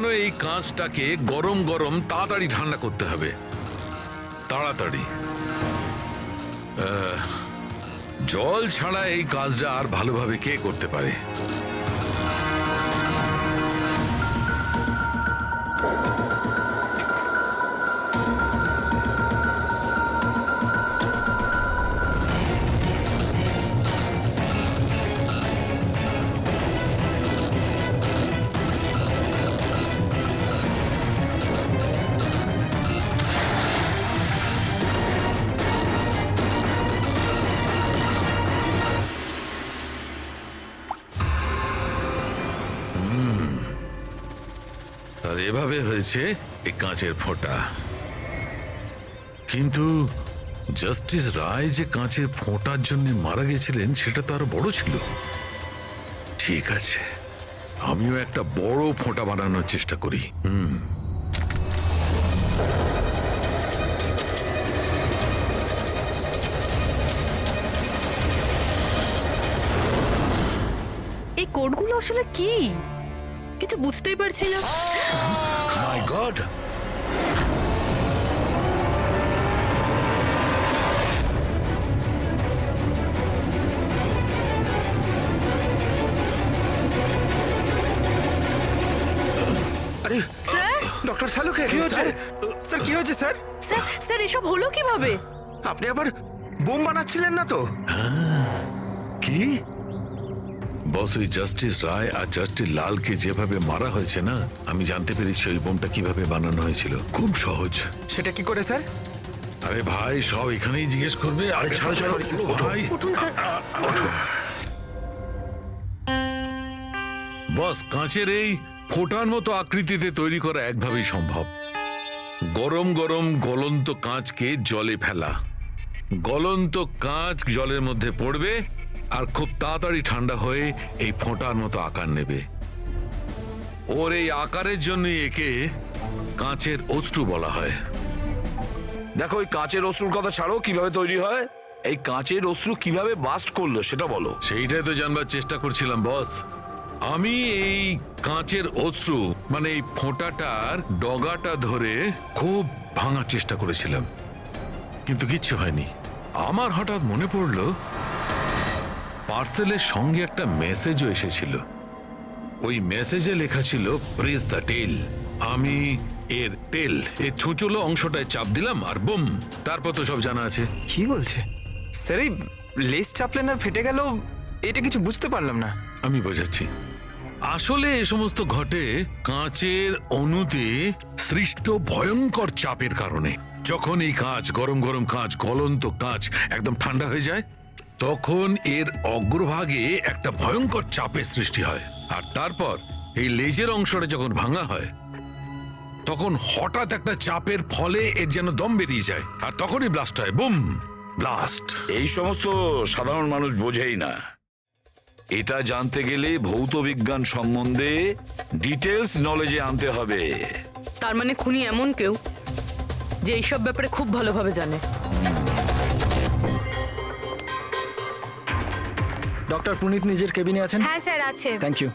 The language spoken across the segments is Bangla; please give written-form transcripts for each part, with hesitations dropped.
জানো এই কাঁচটাকে গরম গরম তাড়াতাড়ি ঠান্ডা করতে হবে, তাড়াতাড়ি। জল ছাড়া এই কাজটা আর ভালোভাবে কে করতে পারে? আর এভাবে হয়েছে এই কাঁচের ফোঁটা। কিন্তু জাস্টিস রায় যে কাঁচের ফোঁটার জন্য মারা গেছিলেন সেটা তো আরো বড় ছিল। ঠিক আছে, আমিও একটা বড় ফোঁটা বানানোর চেষ্টা করি। এই কোডগুলো আসলে কি? কিছু বুঝতেই পারছি না। মাই গড! আরে স্যার, ডক্টর শালুকে কি হয়েছে? স্যার কি হয়েছে স্যার? স্যার, স্যার এসব হলো কিভাবে? আপনি আবার বোম বানাচ্ছিলেন না তো? কি বস, ওই জাস্টিস রায় আর জাস্টিস লালকে যেভাবে মারা হয়েছে না, আমি জানতে পেরেছি ওই বোমটা কিভাবে বানানো হয়েছিল। খুব সহজ। সেটা কি করে স্যার? আরে ভাই, সব এখানেই জিজ্ঞেস করবে। আরে ছাড়ো ছাড়ো ভাই। উঠুন স্যার। বস, কাঁচের এই ফোঁটার মতো আকৃতিতে তৈরি করা একভাবেই সম্ভব। গরম গরম গলন্ত কাঁচকে জলে ফেলা, গলন্ত কাঁচ জলের মধ্যে পড়বে আর খুব তাড়াতাড়ি ঠান্ডা হয়ে এই ফোঁটার মতো আকার নেবে। ওর এই আকারের জন্যই একে কাঁচের অশ্রু বলা হয়। দেখো, ওই কাঁচের অশ্রুর কথা ছাড়ো, কিভাবে তৈরি হয়? এই কাঁচের অশ্রু কিভাবে বাস্ট করলো সেটা বলো। সেইটাই তো জানবার চেষ্টা করছিলাম বস। আমি এই কাঁচের অশ্রু মানে এই ফোঁটাটার ডগাটা ধরে খুব ভাঙার চেষ্টা করেছিলাম, কিন্তু কিচ্ছু হয়নি। আমার হঠাৎ মনে পড়লো পার্সেলের সঙ্গে একটা মেসেজও এসেছিল। ওই মেসেজে লেখা ছিল প্রেস দ্য টেল। আমি এর টেল, এর ছুঁচলো অংশটায় চাপ দিলাম আর বুম, তারপর তো সব জানা আছে। কি বলছে স্যার? এই লেস চাপলেন আর ফেটে গেল, এটা কিছু বুঝতে পারলাম না। আমি বোঝাচ্ছি। আসলে এ সমস্ত ঘটে কাঁচের অণুতে সৃষ্ট ভয়ঙ্কর চাপের কারণে। যখন এই কাঁচ, গরম গরম কাঁচ, গলন্ত কাঁচ একদম ঠান্ডা হয়ে যায়, তখন এর অগ্রভাগে একটা ভয়ঙ্কর চাপের সৃষ্টি হয়। আর তারপর এই লেজের অংশটা যখন ভাঙা হয়, তখন হঠাৎ একটা চাপের ফলে এর যেন দম বেরিয়ে যায়, আর তখনই ব্লাস্ট হয়। Broom, blast. এই সমস্ত সাধারণ মানুষ বোঝেই না। এটা জানতে গেলে ভৌত বিজ্ঞান সম্বন্ধে ডিটেলস নলেজে আনতে হবে। তার মানে খুনি এমন কেউ যে এইসব ব্যাপারে খুব ভালোভাবে জানে। ডক্টর পুনিত নিজের কেবিনে আছেন? হ্যাঁ স্যার আছে। Thank you.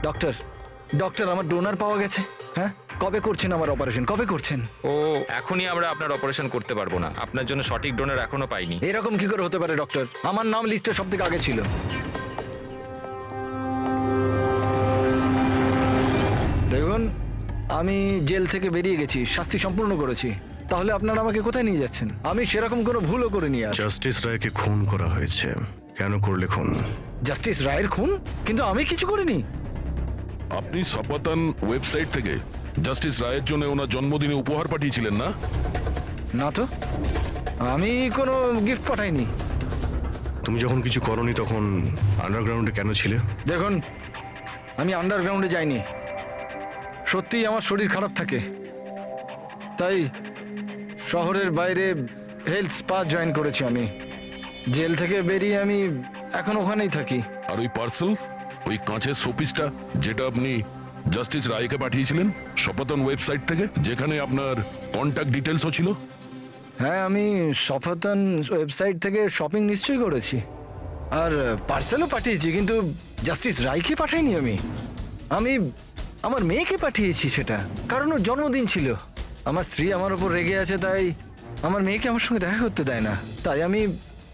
ডক্টর, ডক্টর আমার ডোনার পাওয়া গেছে। হ্যাঁ, কবে করছেন আমার অপারেশন? কবে করছেন? ও এখনই আমরা আপনার অপারেশন করতে পারবো না, আপনার জন্য সঠিক ডোনার এখনো পাইনি। এরকম কি করে হতে পারে ডক্টর? আমার নাম লিস্টে সব থেকে আগে ছিল। দেখুন, আমি জেল থেকে বেরিয়ে গেছি, শাস্তি সম্পূর্ণ করেছি। তাহলে আপনারা আমাকে কোথায় নিয়ে যাচ্ছেন? আমি সেরকম কোনো ভুলও করিনি। আর জাস্টিস রায়কে খুন করা হয়েছে। কেন করলে খুন? জাস্টিস রায়ের খুন? কিন্তু আমি কিছু করিনি। আপনি সপাতান ওয়েবসাইট থেকে জাস্টিস রায়ের জন্য ওনার জন্মদিনে উপহার পাঠিয়েছিলেন না? না তো, আমি কোনো গিফট পাঠাইনি। তুমি যখন কিছু করনি তখন আন্ডারগ্রাউন্ডে কেন ছিলে? দেখুন, আমি আন্ডারগ্রাউন্ডে যাইনি। সত্যিই আমার শরীর খারাপ থাকে, তাই শহরের বাইরে হেলথ স্পা জয়েন করেছি আমি। জেল থেকে বেরিয়ে আমি এখন ওখানেই থাকি। আর ওই পার্সেল, ওই কাঁচের শোপিসটা যেটা আপনি জাস্টিস রায়কে পাঠিয়েছিলেন সপাতান ওয়েবসাইট থেকে, যেখানে আপনার কন্ট্যাক্ট ডিটেলসও ছিল? হ্যাঁ, আমি সফাতান ওয়েবসাইট থেকে শপিং নিশ্চয়ই করেছি, আর পার্সেলও পাঠিয়েছি, কিন্তু জাস্টিস রায়কে পাঠাইনি। আমি আমার মেয়েকে পাঠিয়েছি সেটা, কারণ ওর জন্মদিন ছিল। আমার স্ত্রী আমার ওপর রেগে আছে, তাই আমার মেয়েকে আমার সঙ্গে দেখা করতে দেয় না। তাই আমি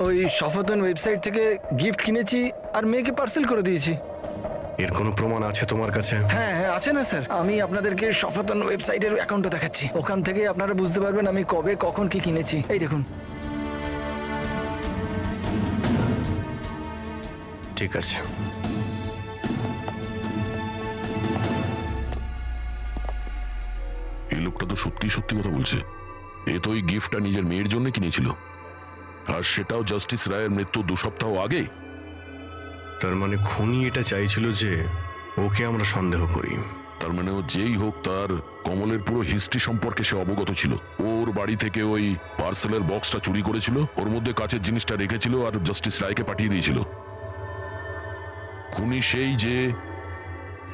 ওই সফতন ওয়েবসাইট থেকে গিফট কিনেছি আর মেয়েকে পার্সেল করে দিয়েছি। এর কোনো প্রমাণ আছে তোমার কাছে? হ্যাঁ হ্যাঁ আছে না স্যার, আমি আপনাদেরকে সফতন ওয়েবসাইটের অ্যাকাউন্টটা দেখাচ্ছি। ওখান থেকে আপনারা বুঝতে পারবেন আমি কবে কখন কি কিনেছি। এই দেখুন। ঠিক আছে। এই লোকটা তো সত্যি সত্যি কথা বলছে। এ তো ওই গিফটটা নিজের মেয়ের জন্য কিনেছিল, আর সেটাও জাস্টিস রায়ের মৃত্যু 2 সপ্তাহ আগে। তার মানে খুনি এটা চাইছিল যে ওকে আমরা সন্দেহ করি। তার মানে ও যেই হোক, তার কমলের পুরো হিস্ট্রি সম্পর্কে সে অবগত ছিল। ওর বাড়ি থেকে ওই পার্সেলের বক্সটা চুরি করেছিল, ওর মধ্যে কাচের জিনিসটা রেখেছিল আর জাস্টিস রায়কে পাঠিয়ে দিয়েছিল। খুনি সেই যে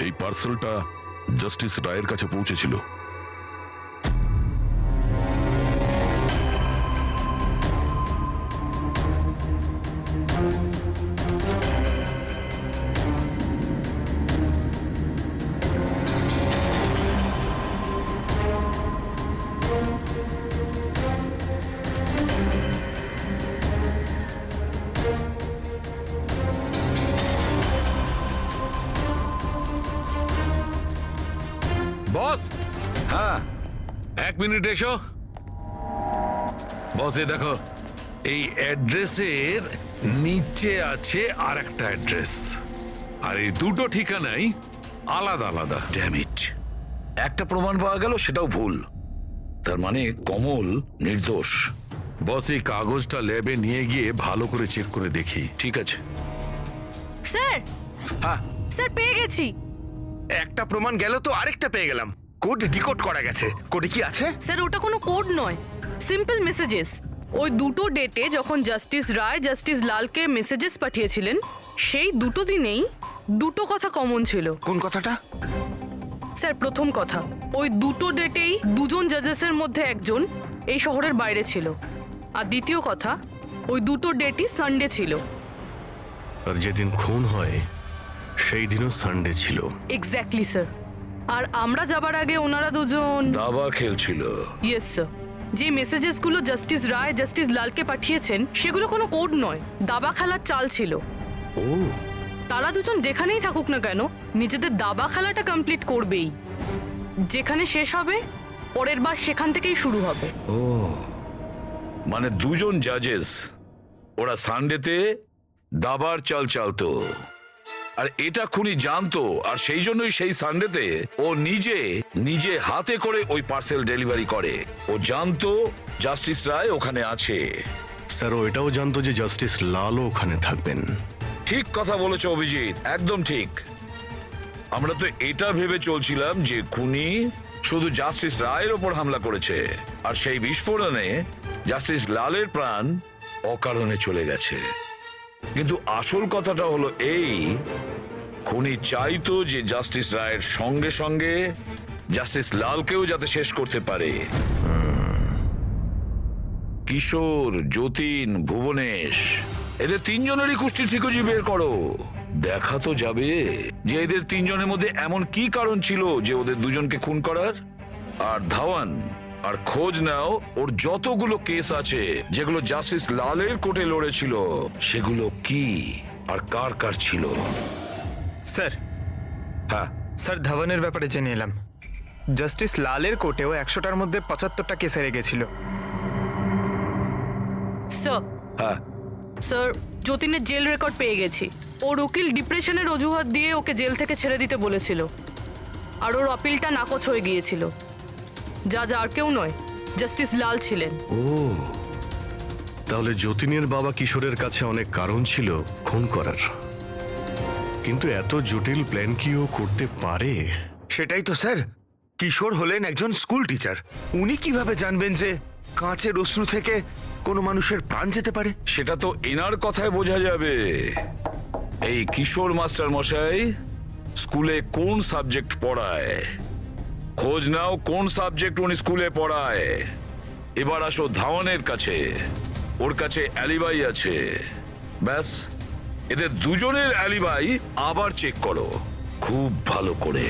এই পার্সেলটা জাস্টিস রায়ের কাছে পৌঁছেছিল। বস, হ্যাঁ, 1 মিনিট এসো। বস, এই দেখো, এই অ্যাড্রেসের নিচে আছে আর একটা অ্যাড্রেস, আর এই দুটো ঠিকানাই আলাদা আলাদা। ড্যামিট, একটা প্রমাণ পাওয়া গেল, সেটাও ভুল। তার মানে কমল নির্দোষ। বস, এই কাগজটা ল্যাবে নিয়ে গিয়ে ভালো করে চেক করে দেখি। ঠিক আছে। স্যার, হ্যাঁ, স্যার পেয়ে গেছি। একটা প্রমাণ গেল তো আরেকটা পেয়ে গেলাম। কোড ডিকোড করা গেছে। কোডে কি আছে? স্যার ওটা কোনো কোড নয়, সিম্পল মেসেজেস। ওই দুটো ডেটে যখন জাস্টিস রায় জাস্টিস লালকে মেসেজেস পাঠিয়েছিলেন, সেই দুটো দিনেই দুটো কথা কমন ছিল। কোন কথাটা? স্যার প্রথম কথা, ওই দুটো ডেটেই দুজন জাজেসের মধ্যে একজন এই শহরের বাইরে ছিল। আর দ্বিতীয় কথা, ওই দুটো ডেটই সানডে ছিল। আর যেদিন খুন হয় সেই দিনও সানডে ছিল। Exactly sir. আর আমরা যাবার আগে ওনারা দুজন দাবা খেলছিল। Yes sir. যে মেসেজেসগুলো জাস্টিস রায় জাস্টিস লালকে পাঠিয়েছেন সেগুলো কোনো কোড নয়, দাবা খেলার চাল ছিল। ও, তারা দুজন যেখানেই থাকুক না কেন নিজেদের দাবা খেলাটা কমপ্লিট করবেই। যেখানে শেষ হবে পরের বার সেখান থেকেই শুরু হবে। ও, মানে দুজন জাজেস, ওরা সানডেতে দাবার চাল চালতো, আর এটা খুনি জানতো, আর সেই জন্যই সেই সানডেতে ও নিজে হাতে করে ওই পার্সেল ডেলিভারি করে। ও জানতো জাস্টিস রায় ওখানে আছে। স্যার ও এটাও জানতো যে জাস্টিস লালও ওখানে থাকবেন। ঠিক কথা বলেছো অভিজিৎ, একদম ঠিক। আমরা তো এটা ভেবে চলছিলাম যে খুনি শুধু জাস্টিস রায়ের ওপর হামলা করেছে, আর সেই বিস্ফোরণে জাস্টিস লালের প্রাণ অকারণে চলে গেছে। কিন্তু আসল কথাটা হলো এই, খুনি চাইতো যে জাস্টিস রায়ের সঙ্গে সঙ্গে জাস্টিস লালকেও যাতে শেষ করতে পারে। কিশোর, যতীন, ভুবনেশ, এদের 3 জনেরই কুষ্টি ঠিকজি বের করো। দেখা তো যাবে যে এদের 3 জনের মধ্যে এমন কি কারণ ছিল যে ওদের দুজনকে খুন করার। আর ধাওয়ান, আর খোঁজ নাও ওর যতগুলো কেস আছে যেগুলো জাস্টিস লালের কোর্টে লড়েছিল, সেগুলো কি আর কার কার ছিল। স্যার, হ্যাঁ, স্যার ধাওয়ানের ব্যাপারে জেনে এলাম। জাস্টিস লালের কোর্টেও 100টার মধ্যে 75টা কেস হেরে গেছিল। স্যার, হ্যাঁ, স্যার যতীনের জেল রেকর্ড পেয়ে গেছি। ওর উকিল ডিপ্রেশনের অজুহাত দিয়ে ওকে জেল থেকে ছেড়ে দিতে বলেছিল, আর ওর আপিলটা নাকচ হয়ে গিয়েছিল। যা আর কেউ নয়, জাস্টিস লাল ছিলেন। তাহলে যতীনের বাবা কিশোরের কাছে অনেক কারণ ছিল খুন করার, কিন্তু এত জটিল প্ল্যান কি ও করতে পারে? সেটাই তো স্যার। কিশোর হলেন একজন স্কুল টিচার, উনি কিভাবে জানবেন যে কাঁচের অশ্রু থেকে কোনো মানুষের প্রাণ যেতে পারে? সেটা তো এনার কথায় বোঝা যাবে। এই কিশোর মাস্টার মশাই স্কুলে কোন সাবজেক্ট পড়ায়, খোঁজ নাও কোন সাবজেক্ট উনি স্কুলে পড়ায়। এবার আসো ধাওয়ানের কাছে, ওর কাছে অ্যালিবাই আছে। ব্যাস, এদের দুজনের অ্যালিবাই আবার চেক করো খুব ভালো করে।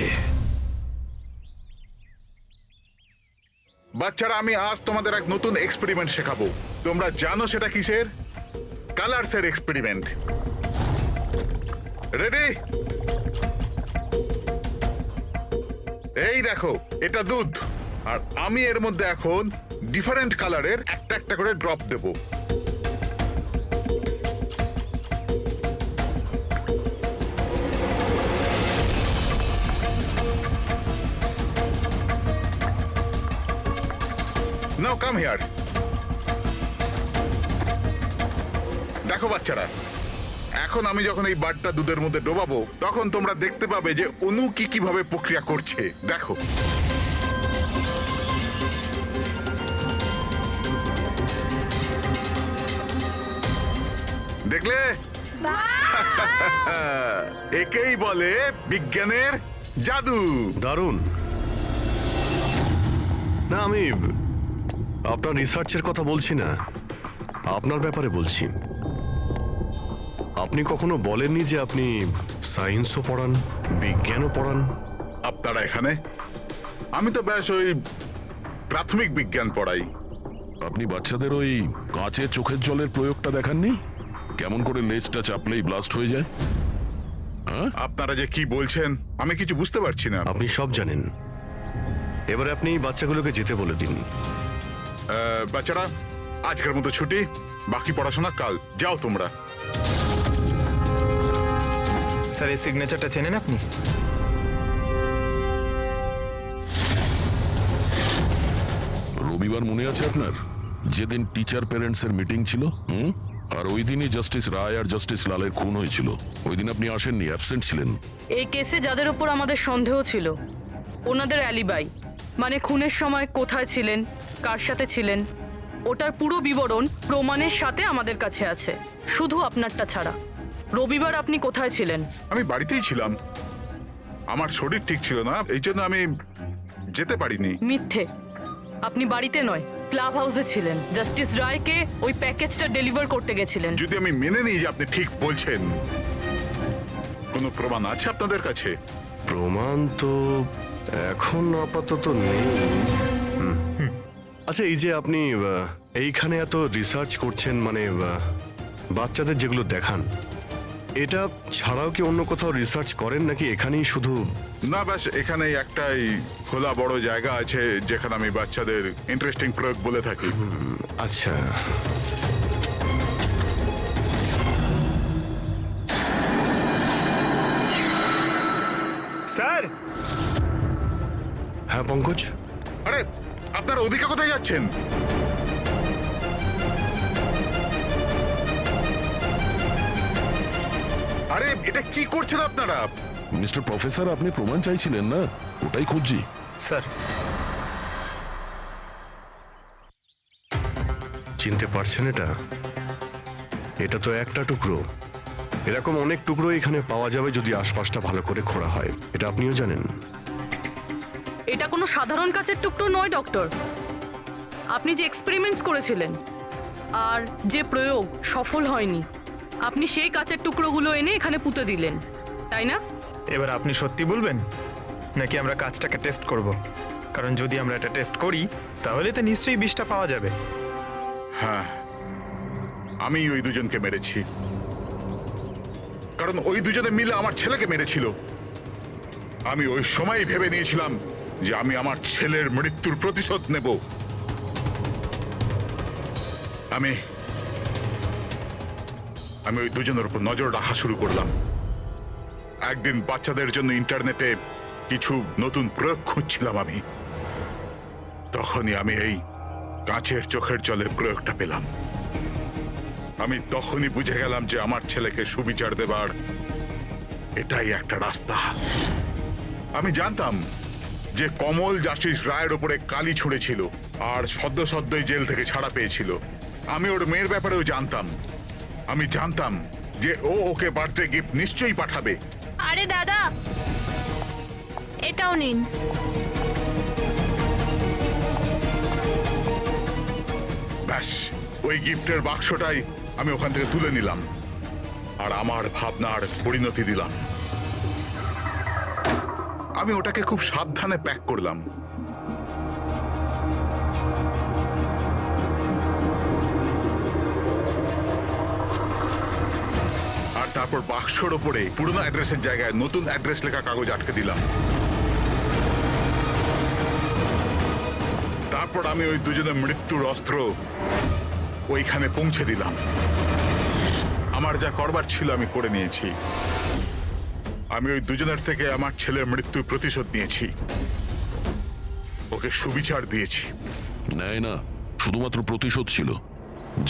বাচ্চারা, আমি আজ তোমাদের এক নতুন এক্সপেরিমেন্ট শেখাবো। তোমরা জানো সেটা কিসের? কালারসের এক্সপেরিমেন্ট। রেডি? এই দেখো, এটা দুধ, আর আমি এর মধ্যে এখন ডিফারেন্ট কালারের একটা একটা করে ড্রপ দেবো। নাও কাম হিয়ার। দেখো বাচ্চারা, এখন আমি যখন এই বারটা দুধের মধ্যে ডোবাবো, তখন তোমরা দেখতে পাবে যে অণু কিভাবে প্রক্রিয়া করছে। দেখো, দেখলে? একেই বলে বিজ্ঞানের জাদু। দারুণ। না, আমি আপনার রিসার্চের কথা বলছি না, আপনার ব্যাপারে বলছি। আপনি কখনো বলেননি যে আপনি সায়েন্সও পড়ান, বিজ্ঞানও পড়ান? আপনারা এখানে? আমি তো ব্যাস ওই প্রাথমিক বিজ্ঞান পড়াই। আপনি বাচ্চাদের ওই কাঁচের চোখের জলের প্রয়োগটা দেখাননি? কেমন করে লেজটা চাপলেই ব্লাস্ট হয়ে যায়? আপনারা যে কি বলছেন আমি কিছু বুঝতে পারছি না। আপনি সব জানেন। এবারে আপনি বাচ্চাগুলোকে যেতে বলে দিন। বাচ্চারা, আজকের মতো ছুটি, বাকি পড়াশোনা কাল। যাও তোমরা। স্যার, এই সিগনেচারটা চেনেন আপনি? রবিবার মনে আছে আপনার, যেদিন টিচার প্যারেন্টসের মিটিং ছিল? আর ওই দিনই জাস্টিস রায় আর জাস্টিস লালের খুন হয়েছিল। ওই দিন আপনি আসেননি, অ্যাবসেন্ট ছিলেন। এই কেসে যাদের ওপর আমাদের সন্দেহ ছিল, ওনাদের অ্যালিবাই, মানে খুনের সময় কোথায় ছিলেন, কার সাথে ছিলেন, ওটার পুরো বিবরণ প্রমাণের সাথে আমাদের কাছে আছে, শুধু আপনারটা ছাড়া। রবিবার আপনি কোথায় ছিলেন? আমি বাড়িতেই ছিলাম। আমার শরীর ঠিক ছিল না, এই জন্য আমি যেতে পারিনি। মিথ্যে। আপনি বাড়িতে নয়, ক্লাব হাউসে ছিলেন। জাস্টিস রায়কে ওই প্যাকেজটা ডেলিভার করতে গেছিলেন। যদি আমি মেনে নিই যে আপনি ঠিক বলছেন, কোনো প্রমাণ আছে আপনাদের কাছে? প্রমাণ তো এখন আপাতত নেই। আচ্ছা, এই যে আপনি এইখানে এত রিসার্চ করছেন, মানে বাচ্চাদের যেগুলো দেখান, এটা ছাড়াও কি অন্য কোথাও রিসার্চ করেন নাকি এখানেই শুধু? না, ব্যাস এখানেই একটাই খোলা বড় জায়গা আছে যেখানে আমি বাচ্চাদের ইন্টারেস্টিং প্রয়োগ বলে থাকি। আচ্ছা, স্যার। হ্যাঁ পঙ্কজ। আরে, আপনারা ওদিকে কোথায় যাচ্ছেন? আরে, এটা কি করছেন আপনারা? মিস্টার প্রফেসর, আপনি প্রমাণ চাইছিলেন না? ওটাই খুঁজছি। স্যার, চিনতে পারছেন এটা? এটা তো একটা টুকরো। এরকম অনেক টুকরো এখানে পাওয়া যাবে যদি আশপাশটা ভালো করে খোঁড়া হয়। এটা আপনিও জানেন। এটা কোনো সাধারণ কাচের টুকরো নয় ডক্টর। আপনি যে এক্সপেরিমেন্টস করেছিলেন আর যে প্রয়োগ সফল হয়নি, আপনি সেই কাচের টুকরোগুলো এনে এখানে পুঁতে দিলেন, তাই না? এবার আপনি সত্যি বলবেন নাকি আমরা কাজটাকে টেস্ট করব? কারণ যদি আমরা এটা টেস্ট করি তাহলে তো নিশ্চয়ই বিষটা পাওয়া যাবে। হ্যাঁ, আমি ওই দুজনকে মেরেছি, কারণ ওই দুজনে মিলে আমার ছেলেকে মেরেছিল। আমি ওই সময় ভেবে নিয়েছিলাম যে আমি আমার ছেলের মৃত্যুর প্রতিশোধ নেব। আমি ওই দুজনের উপর নজর রাখা শুরু করলাম। একদিন বাচ্চাদের জন্য ইন্টারনেটে কিছু নতুন প্রয়োগ খুঁজছিলাম আমি। তখনই আমি এই কাঁচের চোখের জলের প্রয়োগটা পেলাম। আমি তখনই বুঝে গেলাম যে আমার ছেলেকে সুবিচার দেবার এটাই একটা রাস্তা। আমি জানতাম যে কমল জাস্টিস রায়ের উপরে কালি ছুঁড়েছিল আর সদ্যই জেল থেকে ছাড়া পেয়েছিল। আমি ওর মেয়ের ব্যাপারেও জানতাম। আমি জানতাম যে ওকে বার্থডে গিফট নিশ্চয়ই পাঠাবে। আরে দাদা, এটাও নিন। ব্যাস, ওই গিফটের বাক্সটাই আমি ওখান থেকে তুলে নিলাম আর আমার ভাবনার পরিণতি দিলাম। আমি ওটাকে খুব সাবধানে প্যাক করলাম। আর তারপর বাক্সর ওপরে পুরনো অ্যাড্রেসের জায়গায় নতুন অ্যাড্রেস লেখা কাগজ আটকে দিলাম। তারপর আমি ওই দুজনের মৃত্যুর অস্ত্র ওইখানে পৌঁছে দিলাম। আমার যা করবার ছিল আমি করে নিয়েছি। আমি ওই দুজনের থেকে আমার ছেলের মৃত্যুর প্রতিশোধ নিয়েছি, ওকে সুবিচার দিয়েছি। নেয় না, শুধুমাত্র প্রতিশোধ ছিল,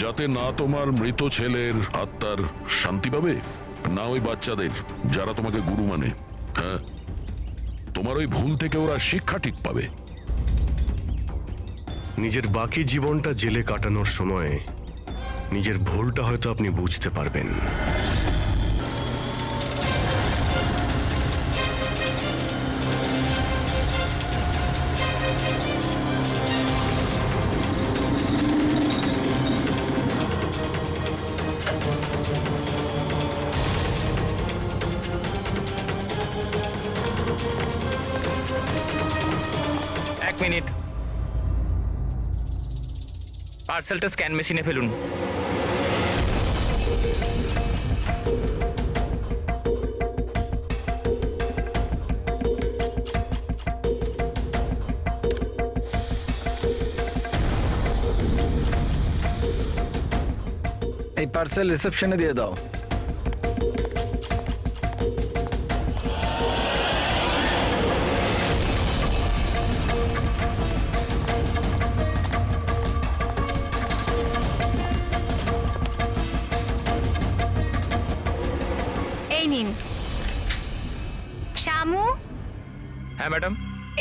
যাতে না তোমার মৃত ছেলের আত্মার শান্তি পাবে, না ওই বাচ্চাদের যারা তোমাকে গুরু মানে। হ্যাঁ, তোমার ওই ভুল থেকে ওরা শিক্ষা ঠিক পাবে। নিজের বাকি জীবনটা জেলে কাটানোর সময় নিজের ভুলটা হয়তো আপনি বুঝতে পারবেন। এক মিনিট, পার্সেলটা স্ক্যান মেশিনে ফেলুন। এই পার্সেল রিসেপশনে দিয়ে দাও। এই নিন। শামু, হ্যাঁ ম্যাডাম।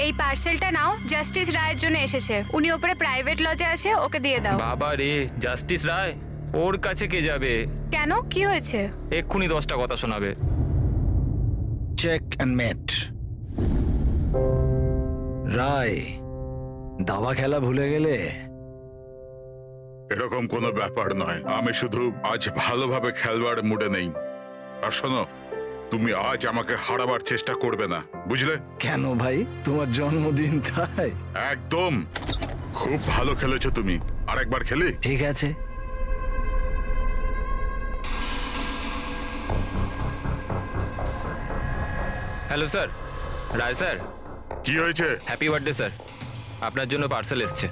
এই পার্সেলটা নাও, জাস্টিস রায়ের জন্য এসেছে। উনি ওপরে প্রাইভেট লজে আছে, ওকে দিয়ে দাও। বাবা রে, জাস্টিস রায়? ওর কাছে কে যাবে? কেন, কি হয়েছে? এক্ষুনি 10টা কথা শোনাবে। চেক অ্যান্ড মেট। রায়, দাবা খেলা ভুলে গেলে? এরকম কোনো ব্যাপার নয়, আমি শুধু আজ ভালোভাবে খেলবার মুডে নেই। আর শোনো, তুমি আজ আমাকে হারাবার চেষ্টা করবে না, বুঝলে? কেন ভাই, তোমার জন্মদিন তাই? একদম। খুব ভালো খেলেছো তুমি, আরেকবার খেলি? ঠিক আছে। হ্যালো স্যার, রায় স্যার। কি হয়েছে? হ্যাপি বার্থডে স্যার, আপনার জন্য পার্সেল এসছে।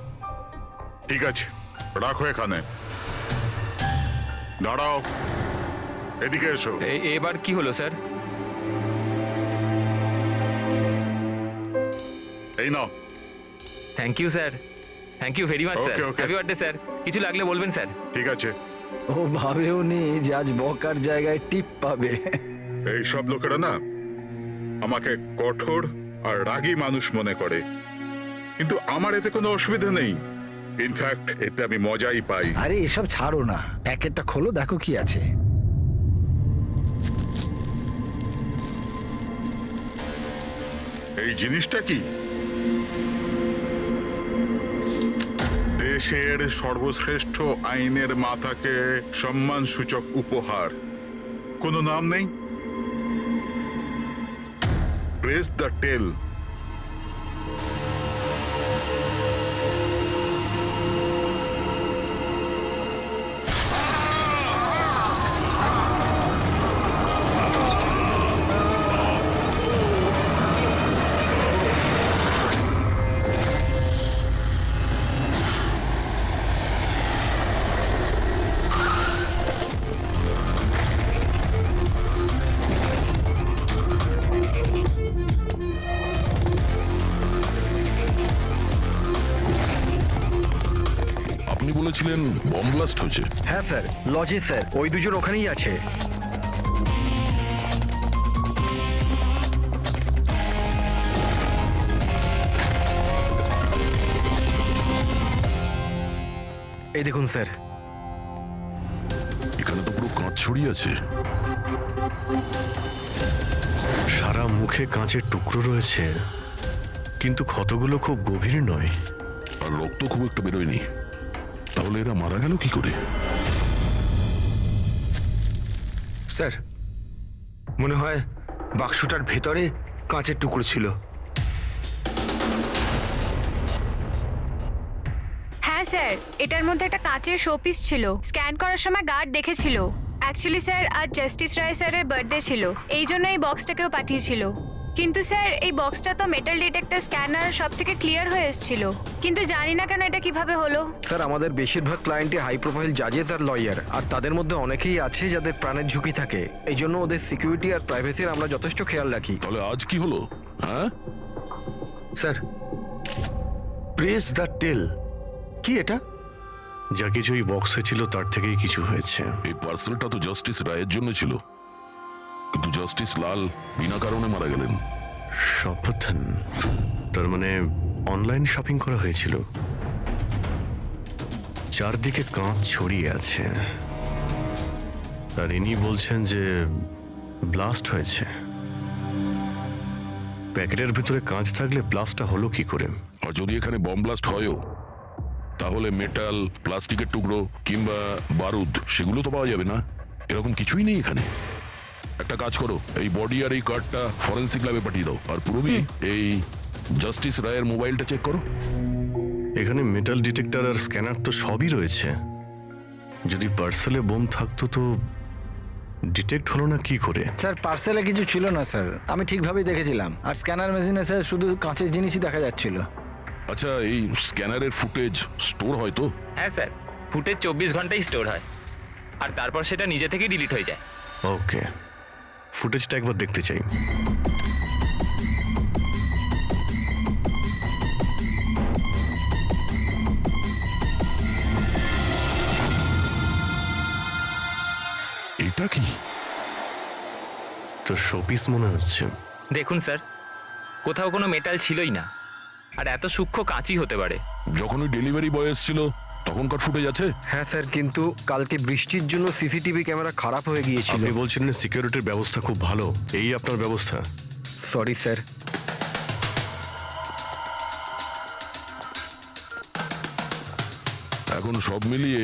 ঠিক আছে, রাখো এখানে। দাঁড়াও, এদিকে এসো। এবার কি হলো স্যার? এই নাও। Thank you sir, thank you very much sir. Okay, okay. Happy birthday sir. কিছু লাগলে বলবেন স্যার। ঠিক আছে। ও ভাবেও নি যে আজ বকার জায়গায় টিপ পাবে। এই সব লোকেরা না আমাকে কঠোর আর রাগী মানুষ মনে করে, কিন্তু আমার এতে কোনো অসুবিধা নেই। ইনফ্যাক্ট এতে আমি মজাই পাই। আরে এসব ছাড়ো না, প্যাকেটটা খোলো, দেখো কি আছে। এই জিনিসটা কি? দেশের সর্বশ্রেষ্ঠ আইনের মাতাকে সম্মানসূচক উপহার। কোনো নাম নেই? প্রেস দ্য টেল। আপনি বলেছিলেন বম ব্লাস্ট হয়েছে। হ্যাঁ স্যার, লজে স্যার, ওই দুজন ওখানেই আছে। এই দেখুন স্যার। এখানে তো পুরো কাঁচ ছড়িয়ে আছে। সারা মুখে কাঁচের টুকরো রয়েছে, কিন্তু ক্ষতগুলো খুব গভীর নয়। আর রক্ত খুব একটা বেরোয়নি। তাহলে এরা মারা গেল কি করে? স্যার, মনে হয় বাক্সটার ভেতরে কাঁচের টুকরো ছিল। হ্যাঁ স্যার, এটার মধ্যে একটা কাঁচের শোপিস ছিল। স্ক্যান করার সময় গার্ড দেখেছিল। অ্যাকচুয়ালি স্যার, আজ জাস্টিস রায় স্যারের বার্থডে ছিল, এই জন্য এই বক্সটাকেও পাঠিয়েছিল। কিন্তু স্যার, এই বক্সটা তো মেটাল ডিটেক্টর স্ক্যানার সব থেকে ক্লিয়ার হয়ে এসেছিল, কিন্তু জানি না কেন এটা কিভাবে হলো। স্যার, আমাদের বেশিরভাগ ক্লায়েন্টই হাই প্রোফাইল জাজেস আর লয়ার, আর তাদের মধ্যে অনেকেই আছে যাদের প্রাণের ঝুঁকি থাকে। এই জন্য ওদের সিকিউরিটি আর প্রাইভেসির আমরা যথেষ্ট খেয়াল রাখি। তাহলে আজ কি হলো? হ্যাঁ, স্যার, প্রেস দ্য টেল। কি এটা? যা কিছু এই বক্সে ছিল তার থেকেই কিছু হয়েছে। এই পার্সেলটা তো জাস্টিস রায়ের জন্য ছিল, কিন্তু জাস্টিস লাল বিনা কারণে মারা গেলেন। শপথন, তার মানে অনলাইন শপিং করা হয়েছিল। চারদিকে কাঁচ ছড়িয়ে আছে, আর ইনি বলছেন যে ব্লাস্ট হয়েছে। প্যাকেটের ভিতরে কাঁচ থাকলে ব্লাস্টটা হলো কি করে? আর যদি এখানে বম ব্লাস্ট হয়ও, তাহলে মেটাল, প্লাস্টিকের টুকরো কিংবা বারুদ সেগুলো তো পাওয়া যাবে না। এরকম কিছুই নেই এখানে। একটা কাজ করো, এই বডি আর এই কার্ডটা ফরেন্সিক ল্যাবে পাঠিয়ে দাও। আর পুরবি, এই জাস্টিস রায়ের মোবাইলটা চেক করো। এখানে মেটাল ডিটেক্টর আর স্ক্যানার তো সবই রয়েছে। যদি পার্সেলে বোম থাকতো তো ডিটেক্ট হলো না কি করে? স্যার, পার্সেলে কিছু ছিল না স্যার, আমি ঠিকভাবেই দেখেছিলাম। আর স্ক্যানার মেশিনে স্যার শুধু কাঁচের জিনিসই দেখা যাচ্ছিল। আচ্ছা, এই স্ক্যানারের ফুটেজ স্টোর হয় তো? হ্যাঁ স্যার, ফুটেজ 24 ঘন্টাই স্টোর হয়, আর তারপর সেটা নিজে থেকেই ডিলিট হয়ে যায়। ওকে, ফুটেজটা একবার দেখতে চাই। এটা কি? তো শোপিস মনে হচ্ছে। দেখুন স্যার, কোথাও কোনো মেটাল ছিলই না, আর এত সূক্ষ্ম কাঁচই হতে পারে। যখন ওই ডেলিভারি বয় এসেছিল তখনকার ফুটেজ আছে? হ্যাঁ স্যার, কিন্তু কালকে বৃষ্টির জন্য সিসিটিভি ক্যামেরা খারাপ হয়ে গিয়েছিল। আপনি বলছিলেন সিকিউরিটির ব্যবস্থা খুব ভালো, এই আপনার ব্যবস্থা? Sorry sir. এখন সব মিলিয়ে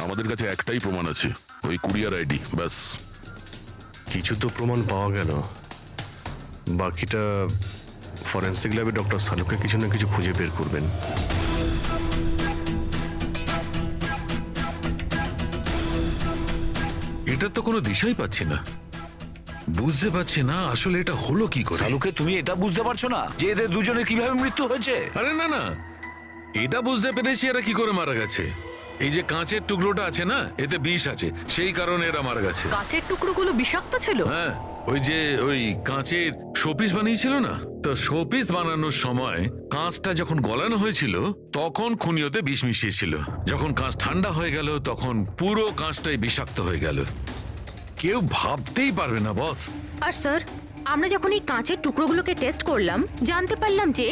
আমাদের কাছে একটাই প্রমাণ আছে, ওই কুরিয়ার আইডি, ব্যাস। কিছু তো প্রমাণ পাওয়া গেল, বাকিটা ফরেন্সিক ল্যাবে ডক্টর সালুকে কিছু না কিছু খুঁজে বের করবেন। এটা তো কোনো দিশাই পাচ্ছি না, বুঝতে পারছি না আসলে এটা হলো কি করে। সালুকে, তুমি এটা বুঝতে পারছো না যে এদের দুজনের কিভাবে মৃত্যু হয়েছে? আরে না না, এটা বুঝতে পেরেছি এরা কি করে মারা গেছে। এই যে কাঁচের টুকরোটা আছে না, এতে বিষ আছে, সেই কারণে এরা মারা গেছে। কাঁচের টুকরোগুলো বিষাক্ত ছিল? হ্যাঁ, ওই কাঁচের শোপিস বানিয়েছিল না, তো শোপিস বানানোর সময় কাঁচটা যখন গলানো হয়েছিল তখন খুনিওতে বিষ মিশিয়েছিল। যখন কাঁচ ঠান্ডা হয়ে গেল তখন পুরো কাঁচটাই বিষাক্ত হয়ে গেল। কেউ ভাবতেই পারবে না বস। আর স্যার, আমরা যখন এই কাঁচের টুকরোগুলোকে টেস্ট করলাম, জানতে পারলাম যে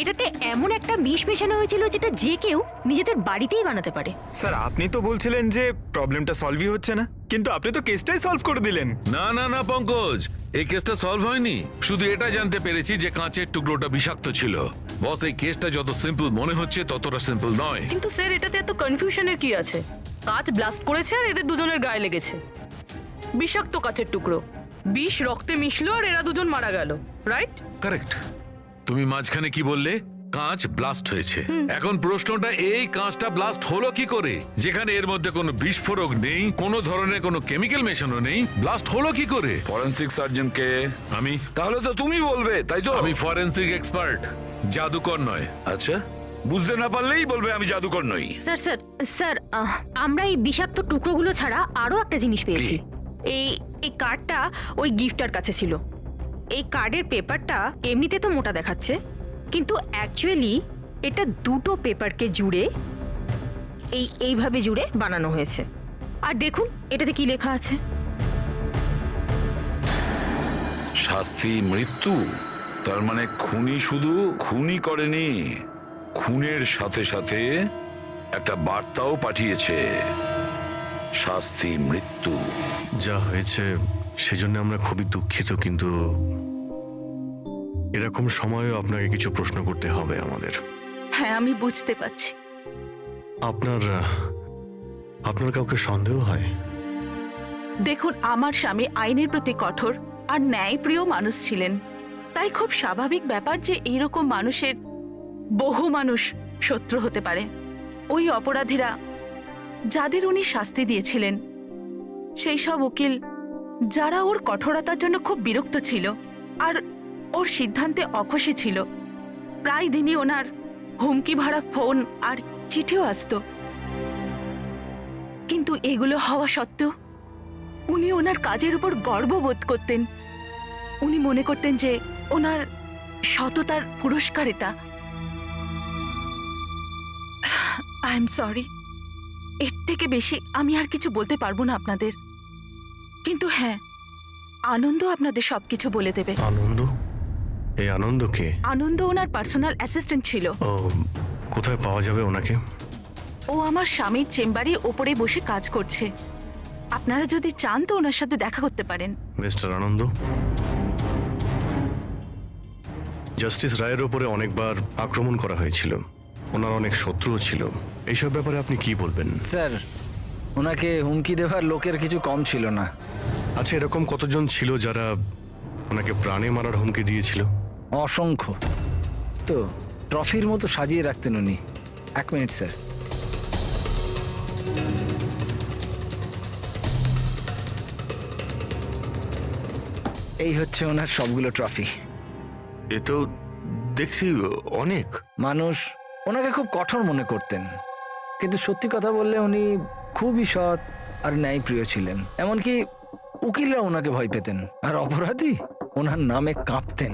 এটাতে এমন একটা বিষ মেশানো হয়েছিল যেটা যে কেউ নিজেদের বাড়িতেই বানাতে পারে। স্যার, আপনি তো বলছিলেন যে প্রবলেমটা সলভই হচ্ছে না, কিন্তু আপনি তো কেসটাই সলভ করে দিলেন। না না না পঙ্কজ, এই কেসটা সলভ হয়নি। শুধু এটা জানতে পেরেছি যে কাঁচের টুকরোটা বিষাক্ত ছিল। বস, এই কেসটা যত সিম্পল মনে হচ্ছে ততটা সিম্পল নয়। কিন্তু স্যার, এটাতে এত কনফিউশনের কি আছে? কাঁচ ব্লাস্ট করেছে আর এদের দুজনের গায়ে লেগেছে। বিষাক্ত কাঁচের টুকরো, বিষ রক্তে মিশলো আর এরা দুজন মারা গেল, রাইট? কারেক্ট। তুমি মাঝখানে কি বললে? কাঁচ ব্লাস্ট হয়েছে। এখন প্রশ্নটা, এই কাঁচটা ব্লাস্ট হলো কি করে? যেখানে এর মধ্যে কোনো বিস্ফোরক নেই, কোনো ধরনের কোনো কেমিক্যাল মেশানো নেই, ব্লাস্ট হলো কি করে? ফরেন্সিক সার্জনকে আমি। তাহলে তো তুমি বলবে, তাই তো? আমি ফরেন্সিক এক্সপার্ট, জাদুকর নয়। আচ্ছা, বুঝতে না পারলেই বলবে আমি জাদুকর নই। স্যার স্যার স্যার, আমরা এই বিষাক্ত টুকরোগুলো ছাড়া আরো একটা জিনিস পেয়েছি। এই এই কার্ডটা ওই গিফটার কাছে ছিল। এই কার্ডের পেপারটা এমনিতে তো মোটা দেখাচ্ছে, কিন্তু অ্যাকচুয়ালি এটা দুটো পেপারকে জুড়ে এইভাবে জুড়ে বানানো হয়েছে। আর দেখুন এটাতে কি লেখা আছে। শাস্তি মৃত্যু। তার মানে খুনি শুধু খুনই করেনি, খুনের সাথে সাথে একটা বার্তাও পাঠিয়েছে, শাস্তি মৃত্যু। যা হয়েছে সেজন্য আমরা খুবই দুঃখিত, কিন্তু এরকম সময়ও আপনাকে কিছু প্রশ্ন করতে হবে আমাদের। হ্যাঁ, আমি বুঝতে পারছি। আপনার কাউকে সন্দেহ হয়? দেখুন, আমার স্বামী আইনের প্রতি কঠোর আর ন্যায়প্রিয় মানুষ ছিলেন, তাই খুব স্বাভাবিক ব্যাপার যে এইরকম মানুষের বহু মানুষ শত্রু হতে পারে। ওই অপরাধীরা যাদের উনি শাস্তি দিয়েছিলেন সেই সব উকিল যারা ওর কঠোরতার জন্য খুব বিরক্ত ছিল আর ওর সিদ্ধান্তে অখুশি ছিল, প্রায় দিনই ওনার হুমকি ভরা ফোন আর চিঠিও আসতো। কিন্তু এগুলো হওয়া সত্ত্বেও উনি ওনার কাজের উপর গর্ববোধ করতেন। উনি মনে করতেন যে ওনার সততার পুরস্কার এটা। আই এম সরি, এর থেকে বেশি আমি আর কিছু বলতে পারবো না আপনাদের। কিন্তু হ্যাঁ, আনন্দ আপনাদের সবকিছু বলে দেবে। আনন্দ? এই আনন্দ কে? আনন্দ ওনার পার্সোনাল অ্যাসিস্ট্যান্ট ছিল। ও, কোথায় পাওয়া যাবে ওনাকে? ও আমার স্বামীর চেম্বারে ওপরে বসে কাজ করছে। আপনারা যদি চান তো ওনার সাথে দেখা করতে পারেন। মিস্টার আনন্দ, জাস্টিস রায়ের ওপরে অনেকবার আক্রমণ করা হয়েছিল, ওনার অনেক শত্রুও ছিল। এইসব ব্যাপারে আপনি কি বলবেন? স্যার, ওনাকে হুমকি দেওয়ার লোকের কিছু কম ছিল না। আচ্ছা, এরকম কতজন ছিল যারা ওনাকে প্রাণে মারার হুমকি দিয়েছিল? অসংখ্য। তো ট্রফির মতো সাজিয়ে রাখতেন উনি। 1 মিনিট স্যার। এই হচ্ছে ওনার সবগুলো ট্রফি। এ তো দেখছি অনেক। মানুষ ওনাকে খুব কঠোর মনে করতেন, কিন্তু সত্যি কথা বললে উনি খুবই সৎ আর ন্যায়প্রিয় ছিলেন। এমনকি উকিলরা ওনাকে ভয় পেতেন, আর অপরাধী ওনার নামে কাঁপতেন।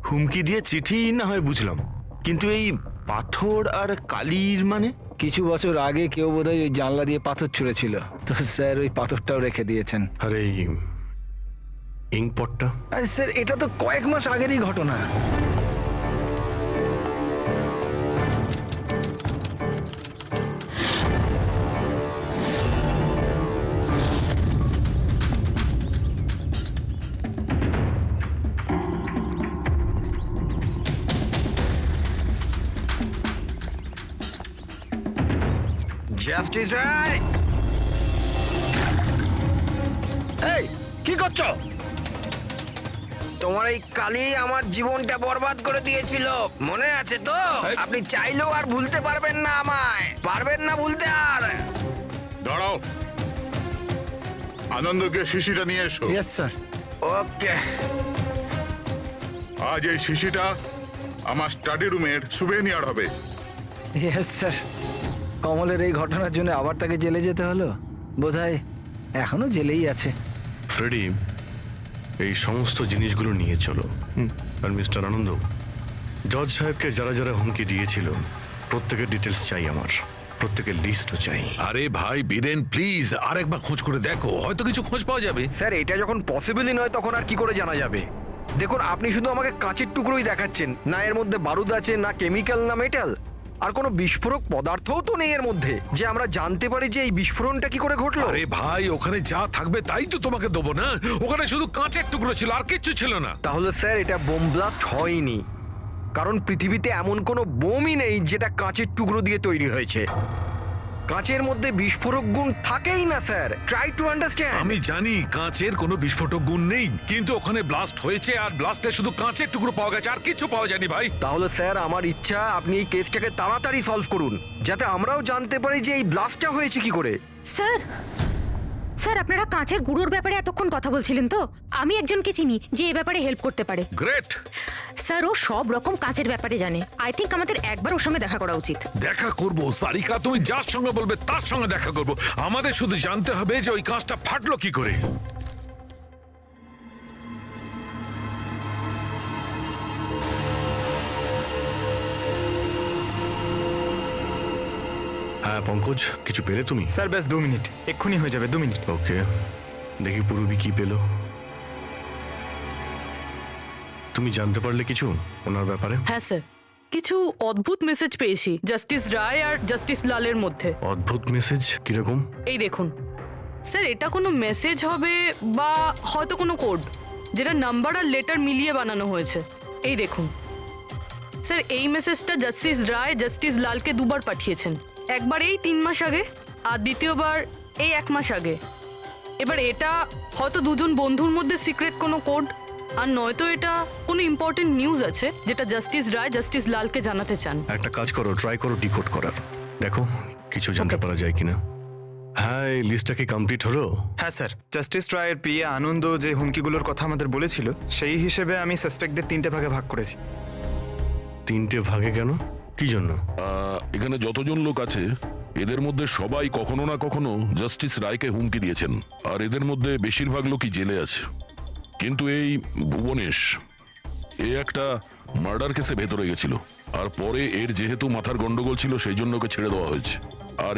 হুমকি দিয়ে চিঠি না হয় বুঝলাম, কিন্তু এই পাথর আর কালির মানে? কিছু বছর আগে কেউ বোধহয় ওই জানলা দিয়ে পাথর ছুঁড়েছিল, তো স্যার ওই পাথরটাও রেখে দিয়েছেন। আর এই ইঙ্কপটটা? আরে স্যার, এটা তো কয়েক মাস আগেরই ঘটনা। জাস্টিস রায়! এই কি করছো? তোমার এই কালি আমার জীবনটা বরবাদ করে দিয়েছিল, মনে আছে তো? আপনি চাইলেও আর ভুলতে পারবেন না, আমায় পারবেন না ভুলতে আর। দাঁড়াও, আনন্দকে শিশিটা নিয়ে এসো। Yes sir. ওকে। আজ এই শিশিটা আমার স্টাডি রুমের সুভেনিয়ার হবে। Yes sir. কমলের এই ঘটনার জন্য আবার তাকে জেলে যেতে হলো, বোধহয় এখনো জেলেই আছে। ফ্রেডি, এই সমস্ত জিনিসগুলো নিয়ে চলো। আর মিস্টার আনন্দ, জজ সাহেবকে যারা যারা হুমকি দিয়েছিল প্রত্যেকের ডিটেলস চাই আমার, প্রত্যেকের লিস্টও চাই। আরে ভাই বীরেন, প্লিজ আরেকবার খোঁজ করে দেখো, হয়তো কিছু খোঁজ পাওয়া যাবে। স্যার, এটা যখন পসিবলই নয় তখন আর কি করে জানা যাবে? দেখুন, আপনি শুধু আমাকে কাঁচের টুকরোই দেখাচ্ছেন, না এর মধ্যে বারুদ আছে, না কেমিক্যাল, না মেটাল, আর কোনো বিস্ফোরক পদার্থও তো নেই এর মধ্যে, যে আমরা জানতে পারি যে এই বিস্ফোরণটা কি করে ঘটলো। আরে ভাই, ওখানে যা থাকবে তাই তো তোমাকে দেবো না। ওখানে শুধু কাঁচের টুকরো ছিল, আর কিচ্ছু ছিল না। তাহলে স্যার এটা বোম ব্লাস্ট হয়নি, কারণ পৃথিবীতে এমন কোনো বোমই নেই যেটা কাঁচের টুকরো দিয়ে তৈরি হয়েছে। কাঁচের মধ্যে বিস্ফোরক গুণ থাকেই না স্যার, ট্রাই টু আন্ডারস্ট্যান্ড। আমি জানি কাঁচের কোনো বিস্ফোটক গুণ নেই, কিন্তু ওখানে ব্লাস্ট হয়েছে আর ব্লাস্টে শুধু কাঁচের টুকরো পাওয়া গেছে, আর কিছু পাওয়া যায়নি ভাই। তাহলে স্যার আমার ইচ্ছা আপনি এই কেসটাকে তাড়াতাড়ি সলভ করুন, যাতে আমরাও জানতে পারি যে এই ব্লাস্টটা হয়েছে কি করে। স্যার, স্যার আপনারা কাঁচের গুঁড়োর ব্যাপারে এতক্ষণ কথা বলছিলেন তো? আমি একজনকে চিনি যে এ ব্যাপারে হেল্প করতে পারে। গ্রেট। স্যার ও সব রকম কাঁচের ব্যাপারে জানে। আই থিঙ্ক আমাদের একবার ওর সঙ্গে দেখা করা উচিত। দেখা করব সারিকা, তুমি যার সঙ্গে বলবে তার সঙ্গে দেখা করব। আমাদের শুধু জানতে হবে যে ওই কাঁচটা ফাটলো কি করে। হ্যাঁ পঙ্কজ, কিছু পেলে তুমি? স্যার ব্যাস 2 মিনিট, এক্ষুনি হয়ে যাবে, 2 মিনিট। ওকে, দেখি পূর্বী কি পেল। তুমি জানতে পারলে কিছু ওনার ব্যাপারে? হ্যাঁ স্যার, কিছু অদ্ভুত মেসেজ পেয়েছি জাস্টিস রায় আর জাস্টিস লালের মধ্যে। অদ্ভুত মেসেজ? কিরকম? এই দেখুন স্যার, এটা কোনো মেসেজ হবে বা হয়তো কোনো কোড, যেটা নাম্বার আর লেটার মিলিয়ে বানানো হয়েছে। এই দেখুন স্যার, এই মেসেজটা জাস্টিস রায় জাস্টিস লালকে 2 বার পাঠিয়েছেন। একবার এই 3 মাস আগে, আর দ্বিতীয়বার এই 1 মাস আগে। এবার এটা হয়তো দুজন বন্ধুর মধ্যে সিক্রেট কোনো কোড, আর নয়তো এটা কোনো ইম্পর্টেন্ট নিউজ আছে যেটা জাস্টিস রায় জাস্টিস লালকে জানাতে চান। একটা কাজ করো, ট্রাই করো ডিকোড করার, দেখো কিছু জানতে পারা যায় কিনা। হ্যাঁ, এই লিস্টটা কি কমপ্লিট হলো? হ্যাঁ স্যার, জাস্টিস রায়ের পিএ আনন্দ যে হুমকিগুলোর কথা আমাদের বলেছিল সেই হিসেবে আমি সাসপেক্টদের 3টে ভাগে ভাগ করেছি। 3টে ভাগে কেন, কি জন্য? এখানে যতজন লোক আছে এদের মধ্যে সবাই কখনো না কখনো জাস্টিস রায়কে হুমকি দিয়েছেন, আর এদের মধ্যে বেশিরভাগ লোকই জেলে আছে। কিন্তু এই ভুবনেশ, এ একটা মার্ডার কেসে ভেতরে গেছিল, আর পরে এর যেহেতু মাথার গন্ডগোল ছিল সেই জন্য ওকে ছেড়ে দেওয়া হয়েছে। আর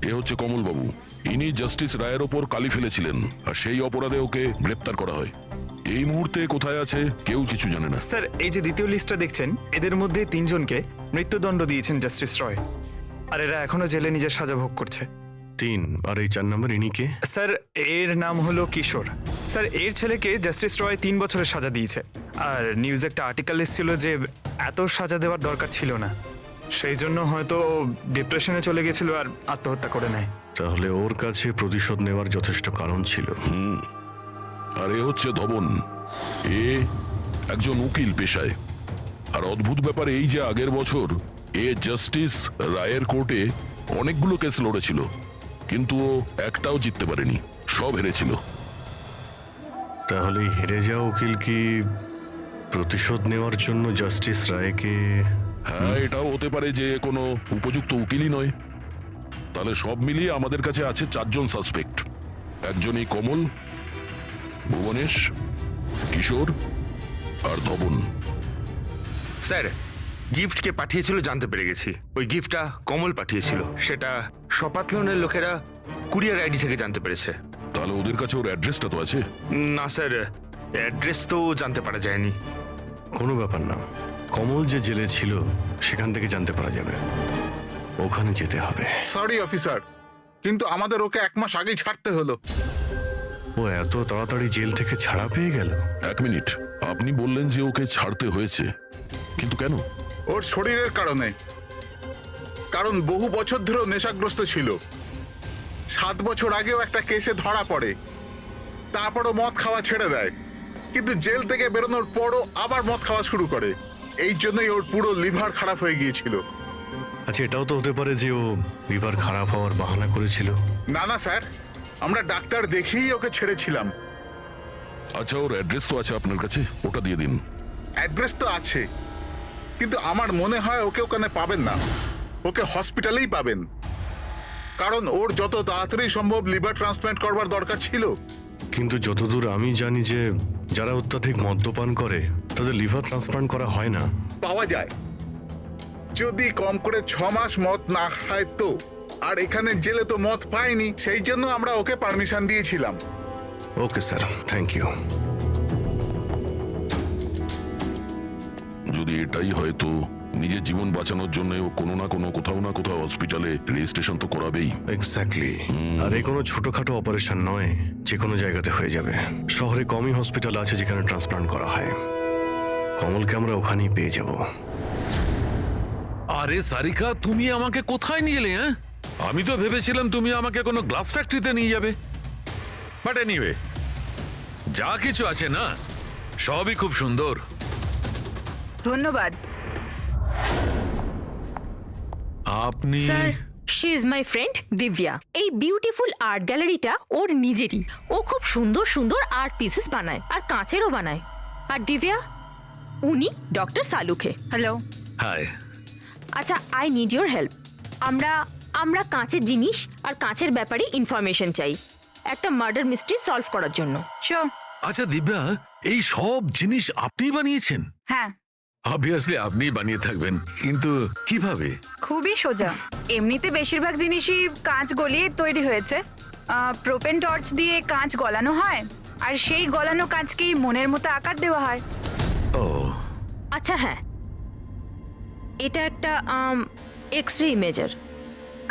এ হচ্ছে কমলবাবু, ইনি জাস্টিস রায়ের ওপর কালি ফেলেছিলেন, আর সেই অপরাধে ওকে গ্রেপ্তার করা হয়। এই মুহূর্তে কোথায় আছে কেউ কিছু জানে না। স্যার, এই যে দ্বিতীয় লিস্টটা দেখছেন, এদের মধ্যে 3জনকে মৃত্যুদণ্ড দিয়েছেন জাস্টিস রয়, আর এরা এখনো জেলে নিজের সাজা ভোগ করছে। 3, আর এই 4 নম্বর ইনি কে? স্যার, এর নাম হলো কিশোর। স্যার, এর ছেলেকে জাস্টিস রয় 3 বছরের সাজা দিয়েছে, আর নিউজে একটা আর্টিকেল এসেছিল যে এত সাজা দেওয়ার দরকার ছিল না, সেই জন্য হয়তো ডিপ্রেশনে চলে গেছিল আর আত্মহত্যা করে নেয়। তাহলে ওর কাছে প্রতিশোধ নেওয়ার যথেষ্ট কারণ ছিল। আর এ হচ্ছে ধবন, এ একজন উকিল পেশায়। আর অদ্ভুত ব্যাপার এই যে আগের বছর এ জাস্টিস রায়ের কোর্টে অনেকগুলো কেস লড়েছিল, কিন্তু ও একটাও জিততে পারেনি, সব হেরেছিল। তাহলে হেরে যাওয়া উকিল কি প্রতিশোধ নেওয়ার জন্য জাস্টিস রায়কে? হ্যাঁ, এটাও হতে পারে যে কোনো উপযুক্ত উকিলই নয়। তাহলে সব মিলিয়ে আমাদের কাছে আছে 4জন সাসপেক্ট। একজনই কমল, ভুবনেশ, কিশোর আর ধবন। স্যার, গিফটকে পাঠিয়েছিল জানতে পেরে গেছি। ওই গিফটটা কমল পাঠিয়েছিল, সেটা সপাতলনের লোকেরা কুরিয়ার আইডি থেকে জানতে পেরেছে। তাহলে ওদের কাছে ওর অ্যাড্রেসটা তো আছে? না স্যার, অ্যাড্রেস তো জানতে পারা যায়নি। কোনো ব্যাপার না, কমল যে জেলে ছিল সেখান থেকে জানতে পারা যাবে, ওখানে যেতে হবে। সরি অফিসার, কিন্তু আমাদের ওকে 1 মাস আগেই ছাড়তে হলো। ও এত তাড়াতাড়ি জেল থেকে ছাড়া পেয়ে গেল? 1 মিনিট, আপনি বললেন যে ওকে ছাড়তে হয়েছে, কিন্তু কেন? ওর শরীরের কারণে। কারণ বহু বছর ধরেও নেশাগ্রস্ত ছিল। 7 বছর আগেও একটা কেসে ধরা পড়ে, তারপরও মদ খাওয়া ছেড়ে দেয়, কিন্তু জেল থেকে বেরোনোর পরও আবার মদ খাওয়া শুরু করে। এই জন্যই ওর পুরো লিভার খারাপ হয়ে গিয়েছিল। আচ্ছা, এটাও তো হতে পারে যে ও লিভার খারাপ হওয়ার বাহানা করেছিল। না না স্যার, আমরা ডাক্তার দেখিয়েই ওকে ছেড়েছিলাম। আচ্ছা, ওর অ্যাড্রেস তো আছে আপনার কাছে, ওটা দিয়ে দিন। অ্যাড্রেস তো আছে, কিন্তু আমার মনে হয় ওকে ওখানে পাবেন না, ওকে হসপিটালেই পাবেন। কারণ ওর যত তাড়াতাড়ি সম্ভব লিভার ট্রান্সপ্ল্যান্ট করবার দরকার ছিল। কিন্তু যতদূর আমি জানি যে যারা অত্যাধিক মদ্যপান করে তাদের লিভার ট্রান্সপ্লান্ট করা হয় না। পাওয়া যায়, যদি কম করে 6 মাস মদ না খায় তো। আর এখানে জেলে তো মদ পায়নি, সেই জন্য আমরা ওকে পারমিশন দিয়েছিলাম। Okay sir, thank you. যদি এটাই হয় তো নিজের জীবন বাঁচানোর জন্য ও কোনো না কোনো কোথাও না কোথাও হসপিটালে রেজিস্ট্রেশন তো করাবেই। এক্স্যাক্টলি। আর এই কোনো ছোটখাটো অপারেশন নয়, যে কোনো জায়গাতে হয়ে যাবে। শহরে কমই হসপিটাল আছে যেখানে ট্রান্সপ্লান্ট করা হয়। কমলকে আমরা ওখানেই পেয়ে যাব। আরে সারিকা, তুমি আমাকে কোথায় নিয়ে এলে? হ্যাঁ, আমি তো ভেবেছিলাম তুমি আমাকে কোনো গ্লাস ফ্যাক্টরিতে নিয়ে যাবে। বাট এনিওয়ে, যা কিছু আছে না সবই খুব সুন্দর। ধন্যবাদ। আপনি? Sir, she is my friend Divya. এই বিউটিফুল আর্ট গ্যালারিটা ওর নিজেরই। ও খুব সুন্দর সুন্দর আর্ট পিসেস বানায়, আর কাঁচেরও বানায়। আর দিব্যা, উনি ডক্টর সালুখে। হ্যালো। হাই। আচ্ছা, আই নিড ইয়োর হেল্প। আমরা কাঁচের জিনিস আর কাঁচের ব্যাপারে ইনফরমেশন চাই একটা মার্ডার মিস্ট্রি সলভ করার জন্য। শিওর। আচ্ছা দিব্যা, এই সব জিনিস আপনি বানিয়েছেন? হ্যাঁ, অবভিয়াসলি আপনি বানিয়ে থাকবেন, কিন্তু কিভাবে? খুবই সোজা। এমনিতে বেশিরভাগ জিনিসই কাঁচ গলিয়ে তৈরি হয়েছে। প্রোপেন টর্চ দিয়ে কাঁচ গলানো হয়, আর সেই গলানো কাঁচকেই মনের মতো আকার দেওয়া হয়। ও আচ্ছা, হ্যাঁ, এটা একটা এক্স রে ইমেজার,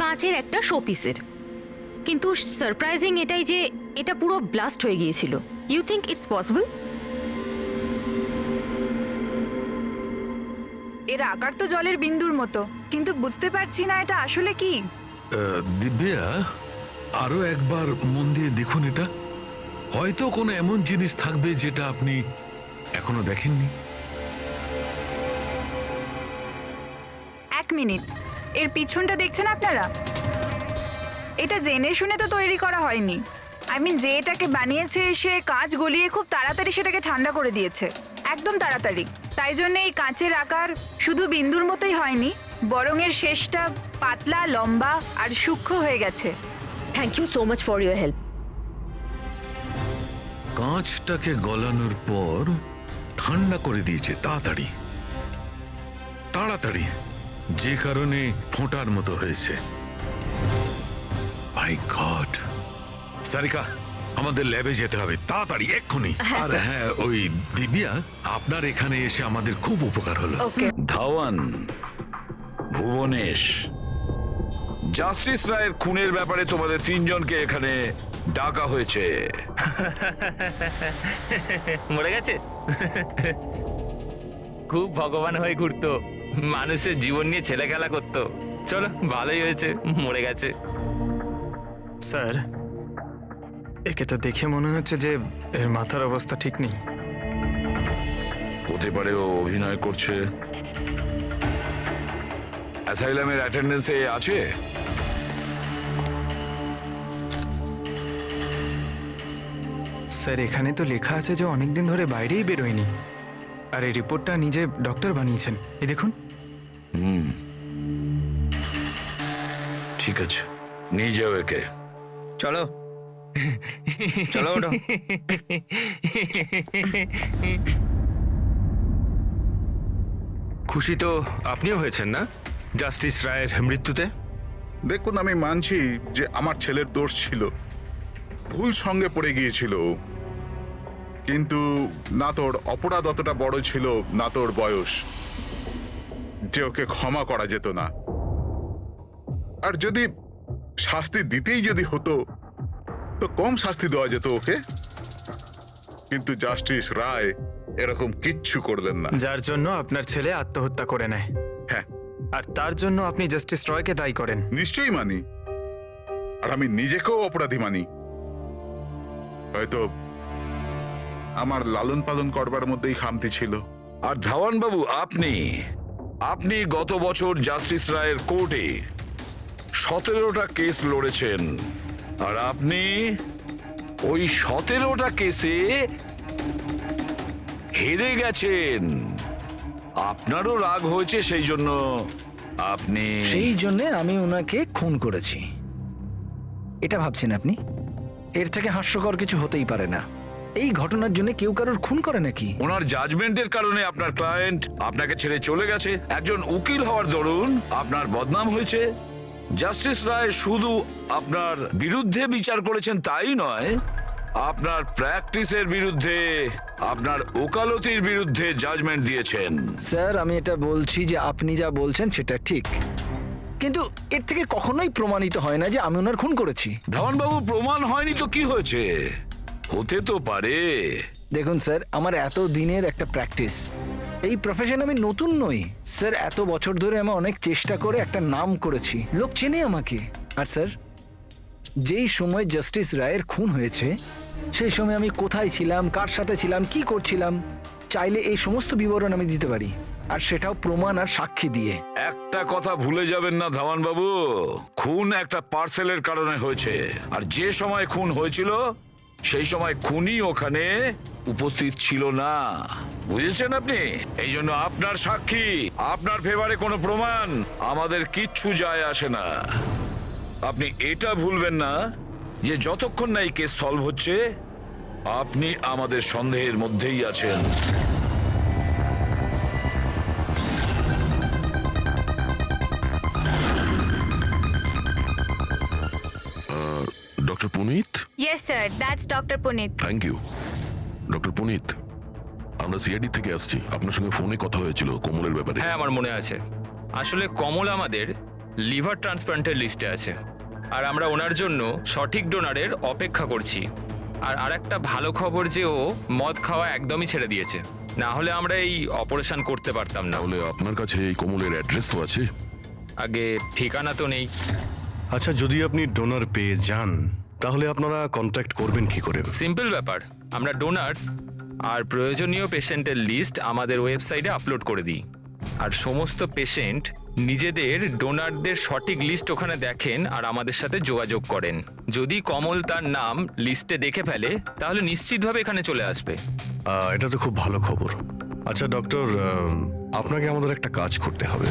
কাঁচের একটা শোপিসের। কিন্তু সারপ্রাইজিং এটাই যে এটা পুরো ব্লাস্ট হয়ে গিয়েছিল। You think it's possible? এর আকার তো জলের বিন্দুর মতো, কিন্তু বুঝতে পারছি না এটা আসলে কি। দিব্যা, আরো একবার মন দিয়ে দেখুন এটা। হয়তো কোনো এমন জিনিস থাকবে যেটা আপনি এখনো দেখেননি? এক মিনিট, এর পিছনটা দেখছেন আপনারা? এটা জেনে শুনে তো তৈরি করা হয়নি। যে এটাকে বানিয়েছে সে কাঁচ গলিয়ে খুব তাড়াতাড়ি সেটাকে ঠান্ডা করে দিয়েছে, একদম তাড়াতাড়ি। তাই জন্য এই কাঁচের আকার শুধু বিন্দুর মতোই হয়নি, বরং এর শেষটা পাতলা, লম্বা আর সূক্ষ্ম হয়ে গেছে। Thank you so much for your help. কাঁচটাকে গলানোর পর ঠান্ডা করে দিয়েছে তাড়াতাড়ি তাড়াতাড়ি, যে কারণে ফোঁটার মতো হয়েছে। মাই গড! সারিকা, আমাদের ল্যাবে যেতে হবে তাড়াতাড়ি, এক্ষুনি। আর হ্যাঁ, ওই দিব্যা, আপনার এখানে এসে আমাদের খুব উপকার হলো। ধাওয়ান, ভুবনেশ, জাস্টিস রায়ের খুনের ব্যাপারে তোমাদের তিনজনকে এখানে ডাকা হয়েছে। মরে গেছে? খুব ভগবান হয়ে ঘুরতো, মানুষের জীবন নিয়ে ছেলে খেলা করতো। চলো, ভালোই হয়েছে মরে গেছে। স্যার, একে তো দেখে মনে হচ্ছে যে এর মাথার অবস্থা ঠিক নেই। হতে পারে ও অভিনয় করছে। অ্যাসাইলামের অ্যাটেন্ডেন্সে আছে? স্যার, এখানে তো লেখা আছে যে অনেকদিন ধরে বাইরেই বেরোয়নি, আর এই রিপোর্টটা নিজে ডক্টর বানিয়েছেন। এই দেখুন। ঠিক আছে, নিয়ে যাও একে। চলো চলো ওঠো। খুশি তো আপনিও হয়েছেন না জাস্টিস রায়ের মৃত্যুতে? দেখুন, আমি মানছি যে আমার ছেলের দোষ ছিল, ভুল সঙ্গে পড়ে গিয়েছিল, কিন্তু না তোর অপরাধ অতটা বড় ছিল, না তোর বয়স, যে ওকে ক্ষমা করা যেত না। আর যদি শাস্তি দিতেই যদি হতো তো কম শাস্তি দেওয়া যেত ওকে, কিন্তু জাস্টিস রায় এরকম কিচ্ছু করলেন না। যার জন্য আপনার ছেলে আত্মহত্যা করে নেয়। হ্যাঁ, আর তার জন্য আপনি জাস্টিস রয়কে দায়ী করেন। নিশ্চয়ই মানি, আর আমি নিজেকেও অপরাধী মানি। হয়তো আমার লালন পালন করবার মধ্যেই খামতি ছিল। আর ধাওয়ান বাবু, আপনি গত বছর জাস্টিস রায়ের কোর্টে 17টা কেস লড়েছেন, আর আপনি ওই 17টা কেসে হেরে গেছেন। আপনারও রাগ হয়েছে, সেই জন্য আমি ওনাকে খুন করেছি, এটা ভাবছেন আপনি? এর থেকে হাস্যকর কিছু হতেই পারে না। এই ঘটনার জন্য কেউ কারোর খুন করে নাকি? ওনার জাজমেন্টের কারণে আপনার ক্লায়েন্ট আপনাকে ছেড়ে চলে গেছে। একজন উকিল হওয়ার দরুন আপনার বদনাম হয়েছে। জাস্টিস রায় শুধু আপনার বিরুদ্ধে বিচার করেছেন তাই নয়, আপনার প্র্যাকটিসের বিরুদ্ধে, আপনার ওকালতির বিরুদ্ধে জাজমেন্ট দিয়েছেন। স্যার, আমি এটা বলছি যে আপনি যা বলছেন সেটা ঠিক, কিন্তু এর থেকে কখনোই প্রমাণিত হয় না যে আমি ওনার খুন করেছি। ধাওয়ান বাবু, প্রমাণ হয়নি তো কি হয়েছে? হতে তো পারে। দেখুন স্যার, আমার এত দিনের একটা প্র্যাকটিস, এই প্রফেশন আমি নতুন নই স্যার। এত বছর ধরে আমি অনেক চেষ্টা করে একটা নাম করেছি, লোক চেনে আমাকে। আর স্যার, যেই সময় জাস্টিস রায়ের খুন হয়েছে সেই সময় আমি কোথায় ছিলাম, কার সাথে ছিলাম, কি করছিলাম, চাইলে এই সমস্ত বিবরণ আমি দিতে পারি, আর সেটাও প্রমাণ আর সাক্ষী দিয়ে। একটা কথা ভুলে যাবেন না ধাওয়ান বাবু, খুন একটা পার্সেলের কারণে হয়েছে, আর যে সময় খুন হয়েছিল সেই সময় খুনি ওখানে উপস্থিত ছিল না, বুঝেছেন আপনি? এই জন্য আপনার সাক্ষী, আপনার ফেভারে কোনো প্রমাণ আমাদের কিচ্ছু যায় আসে না। আপনি এটা ভুলবেন না যে যতক্ষণ না এই কেস সলভ হচ্ছে আপনি আমাদের সন্দেহের মধ্যেই আছেন। Doctor Puneet? Yes sir, that's doctor Puneet. Thank you. Doctor Puneet, আমরা সিআইডি থেকে আসছি, আপনার সঙ্গে ফোনে কথা হয়েছিল কমলের ব্যাপারে। হ্যাঁ, আমার মনে আছে। আসলে কমল আমাদের লিভার ট্রান্সপ্লান্টের লিস্টে আছে, আর আমরা ওনার জন্য সঠিক ডোনারের অপেক্ষা করছি। আর আরেকটা ভালো খবর যে ও মদ খাওয়া একদমই ছেড়ে দিয়েছে, না হলে আমরা এই অপারেশন করতে পারতাম না। তাহলে আপনার কাছে এই কমলের অ্যাড্রেস তো আছে? আগে ঠিকানা তো নেই। আচ্ছা, যদি আপনি ডোনার পেয়ে যান তাহলে আপনারা কন্ট্যাক্ট করবেন কি করে? সিম্পল ব্যাপার, আমরা ডোনার্স আর প্রয়োজনীয় পেশেন্টের লিস্ট আমাদের ওয়েবসাইটে আপলোড করে দিই। আর সমস্ত পেশেন্ট নিজেদের ডোনারদের সঠিক লিস্ট ওখানে দেখেন আর আমাদের সাথে যোগাযোগ করেন। যদি কমল তার নাম লিস্টে দেখে ফেলে তাহলে নিশ্চিতভাবে এখানে চলে আসবে। এটা তো খুব ভালো খবর। আচ্ছা ডক্টর, আপনাকে আমাদের একটা কাজ করতে হবে।